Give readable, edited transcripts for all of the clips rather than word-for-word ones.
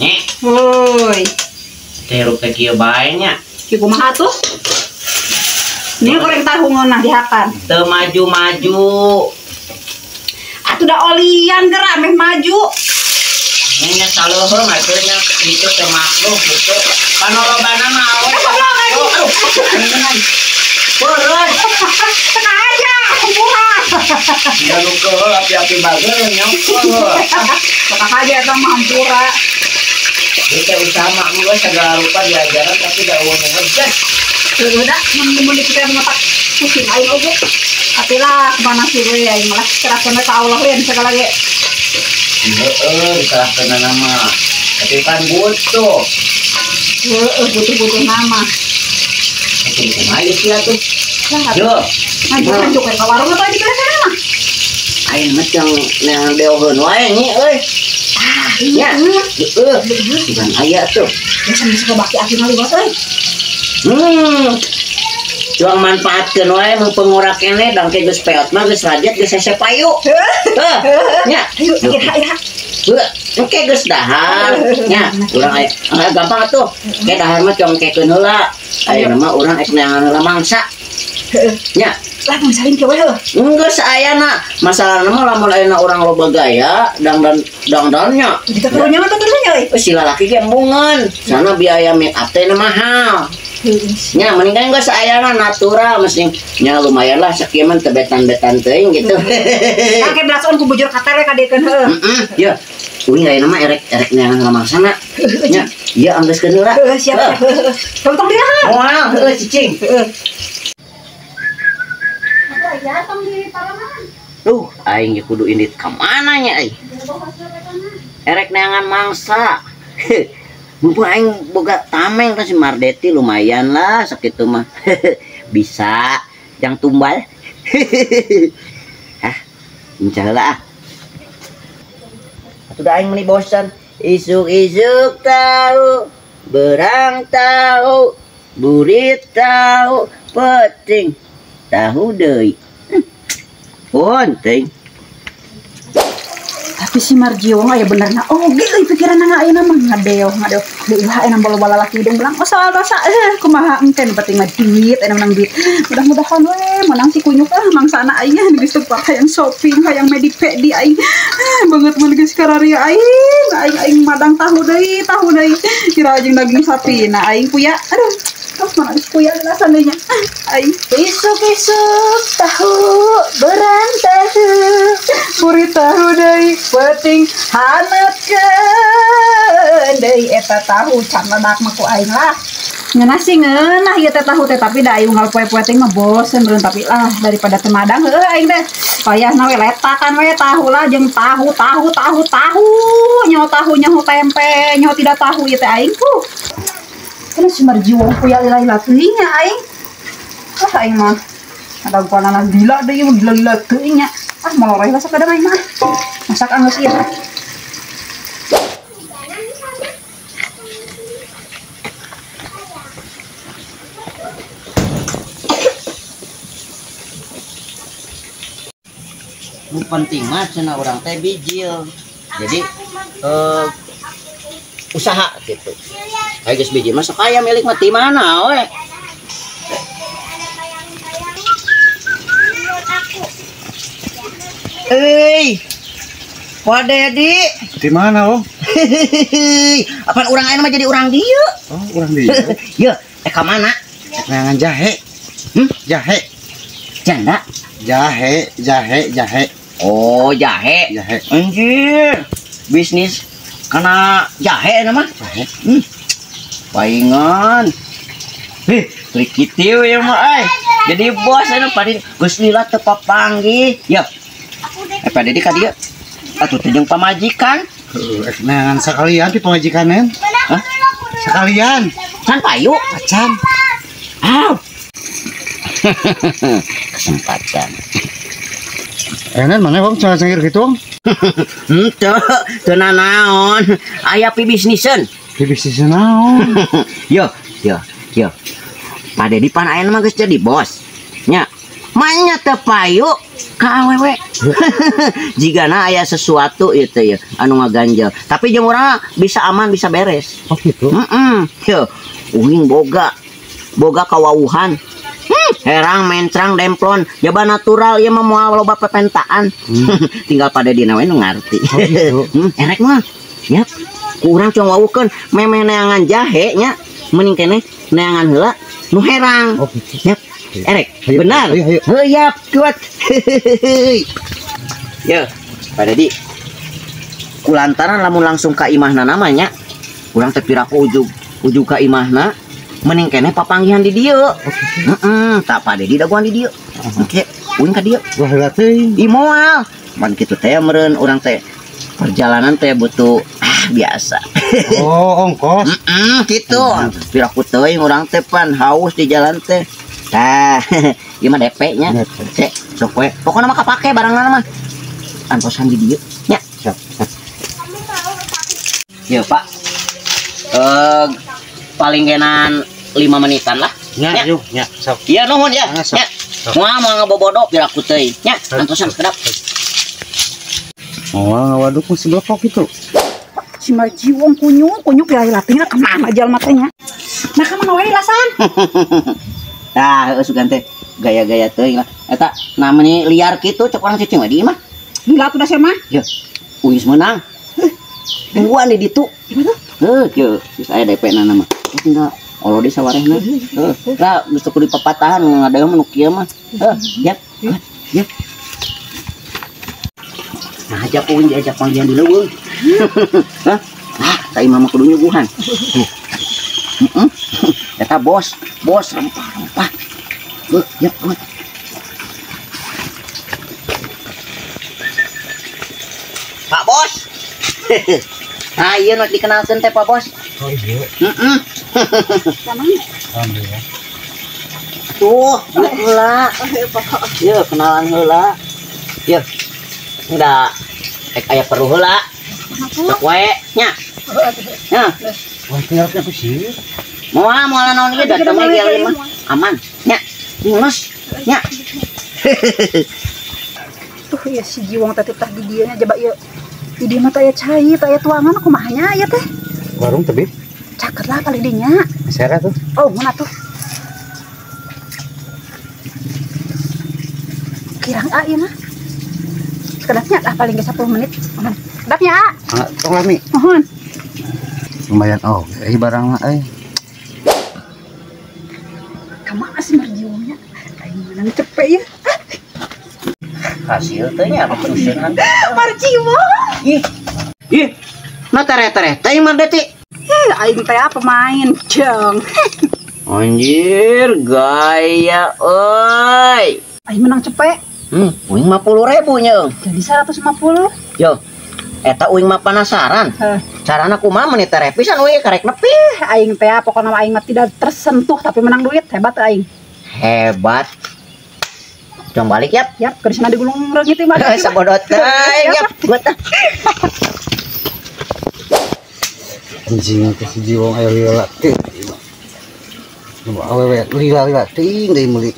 Nih, Woi, hirup teh kieu bae nya. ki kumaha tuh? Ini goreng tahu ngeunah dihakan. Teu maju-maju. Atuh da olian geura meh maju. Nya saluhur maksudnya itu teh makruh gitu. Panorobana mah awe. Beureuy. Tenang aja, kumpulan. Dia nu keul api-api bager nyongkol. Tenang aja eta mah hampura. Kita usaha makmur segala rupa diajaran tapi da eueuh nu ngejas. Udah, mun dipikir ngotak pusing aing oge. Tapi lah kemana sih we aing malah serahkeun ka Allah we segala ge. Heeh, diserahkeun nama. Tapi kan butuh. Butuh nama. Itu kumaha sih atuh. Nah, Yo, maju ka warung apa di sana mah? aing mah cang neangan beoheun wae nyi euy. Nya, heeh. Bukan aya tuh. Biasa suka baki akhirnya liwat euy. Juang manfaatkeun wae mun pengurak keneh dangke geus peot mah geus rajat geus hese payu. Nya, Ayo, ira. engke geus dahar. Nya, urang aya gampang atuh. Ke dahar mah congkekeun heula. Ayeuna mah urang ek neangan heula mangsa. Nya, Lah mun saling ke we heuh. geus ayana. Masalahna mah lamun ayeuna urang loba gaya dangdannya. Kita perlunya mah tentunya euy. Si lalaki ge embungeun. Sana biaya make up teh mahal. Nya mending kan geus ayana natural mesti nya lumayan lah sakieu mah teu betan-betan teuing gitu. Kake belason ku bujur kater we kadekeun heuh. Ya. Uing ayeuna mah erek neangan lamangsana. Nya, ieu anggeuskeun heula. Siap. Tong dira. Moal heueuh cicing. Apa ya tong di paraman. Aing ge kudu indit ka mana nya ai? Erek neangan mangsa. Mumpung aing boga tameng ka si Mardeti lumayan lah sakitu mah. Bisa jang tumbal. Insyaallah. Atuh da aing meuni bosan. Isuk-isuk tahu, berang tahu, burit tahu, peuting tahu deui. Penting. Tapi si Marjio mah ya benerna oge euy pikiranna ayeuna mah ngadeo. Deui lah ena bola-bola laki hidung belang asal dosa kumaha engken penting mah duit ena menang duit. Mudah-mudahan we menang si kunyuk mangsana aing geus teu hayang shopping hayang medipedi aing. Banget mun geus kararia aing madang tahu deui. Kira jeung daging sapi nah aing puya. Aduh, mana geus puya lah sananya. Aing isuk-isuk tahu berang tahu buri tahu deui penting hanatkeun deui eta tahu can ledak mah ku aing lah. Ngeunah sih ngeunah ieu teh tahu teh tapi da aing unggal poe-poe teh mah bosen beureun tapi lah daripada teu madang heueuh aing teh payahna we letakan we tahu lah jeung tahu nyaho tempe nyaho tidak tahu ieu teh aing tuh. Kana si Marjiwo puya lila-lila teuing nya aing. Aing mah ada panana gila deui gila teuing nya. Moloreh lah sakadang aing mah. Masak anggeus ieu. Nu penting mah cenah urang teh bijil. Jadi usaha gitu. Kayak geus bijil mah sok aya milik mah ti mana we. Wadedi. Di mana, Om? Apaan urang ayeuna mah jadi urang dieu? Oh, urang di. Ieu, ka mana? Neangan jahe. Jahe. Janda. Jahe. Oh, jahe. Anjir. Bisnis kana jahe nama. Jahe. Paingan. Trik kitu ya mah ai. Jadi bos anu padin geus lila teu papanggih. Ya. Pada di ka dieu. Atuh teh jeung pamajikan. Neangan sakalian di pamajikanen. Hah? Sekalian. Can payu. Acan. Aw. Kesempatan. Enak mana, Om? Cara cengir gitu, Om? Teu naon. Aya pi bisniseun. Di bisnis naon? Yo. Pada di pan ayeuna mah geus jadi bos. Nya. Manya tepayu ka awewe. Jigana aya sesuatu itu ya anu ngaganjel. Tapi jeung urang bisa aman bisa beres. Oh gitu. Yo, uing boga kawauhan. Herang mencrang demplon jaba natural ya mah moal loba pepentaan. Tinggal pada dina we nu ngarti. Erek mah. Yap. Kurang cong wawukeun memeh neangan jahe nya mending keneh neangan heula nu herang. Oh gitu. Yap. Erek, Ayo, benar. ayo. Yap, kuat. Yo, pada di kulantaran lamun langsung ka imahna namanya kurang teh piraku ujug ka imahna mending keneh papanggihan di dieu. Tak pada di daguan di dieu. Oke, uing ka dieu. Wah heula teuing. Ih moal. Man kitu teh meureun urang teh perjalanan teh butuh biasa. Oh ongkos. Gitu. Piraku teuing urang teh pan haus di jalan teh. Tah, ieu mah DP nya. Cek, sok we. Pokona mah kapake barangan mah. Antosan di dieu nya. Siap. Iya, Pak. Paling genan 5 menitan lah. Nya Nya. yuk, nya. Sok. Iya nuhun ya. Sok. Nya. Moal ngabobodok piraku teuing. Nya, antosan kedap. Oh, ngawaduk mesti blokok itu. Si Marji wong kunyuk ya latihna kemana jalma teh nya. Nah ka mana wae lasan. Tah, sugan teh gaya-gaya teuing lah. Eta namanya liar kitu cek urang cicing mah di mah. Gila tuh dah sia mah. Ya, uis menang. Tungguan di ditu. Kieu, geus aya DP na mah. Tinggal olo di sawarehna. Lah geus teu kudu papatahan ngadaeun nu kieu mah. Yap. Yap. Nah, ajak uing diajak panggilan di leuweung. Hah? Tah imah mah kudu nyuguhan. Eta bos rempah. Yap. Pak Bos. Nah, ieu nu dikenalkeun teh Pak Bos. Oh iya. Alhamdulillah. Tuh, heula. Ieu kenalan heula. Ieu. Enggak aya perlu heula. Sok wae nya. Nya. Wah, tinggalnya apa sih? Moal naon ieu datang ge ieu mah. Aman. Nya. Ngurus. Nya. Tuh ya si Jiwong teh tah di dieu nya jaba ieu. Di dieu mah teh aya cai, teh aya tuangan kumaha nya aya teh. Warung tebih. Caket lah paling dinya. Masera tuh. Oh, mana tuh? Kirang A ieu mah. Kedapnya lah paling ge 10 menit. Mohon. Kedapnya A. Tong lami. Mohon. Lumayan barang mah Kamana sih Marjiwongnya? Aing menang cepet ya. Hasil teh nya keputusan. Marjiwong. Ih. Na tare-tare teh mah detik. Aing teh pemain jeng. Anjir, gaya euy. Aing menang cepet. Uing 50.000 nya. Jadi 150. Yo. Eta uing mah penasaran. Carana kumaha meuni teh pisan we karek nepi. Aing teh pokona aing mah tidak tersentuh tapi menang duit. Hebat aing. Hebat. Jong balik yap. Yap, kerisna digulung reung itu mah. Sabodot teh yap. Buat tah. anjing ke si Jiwong ayo lila teh. Coba awewe lila ting deui meuli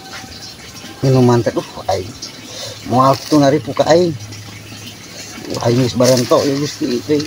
minuman teh aing. Moal tuh ngaripu ka aing. Aing geus barentok ya Gusti teh.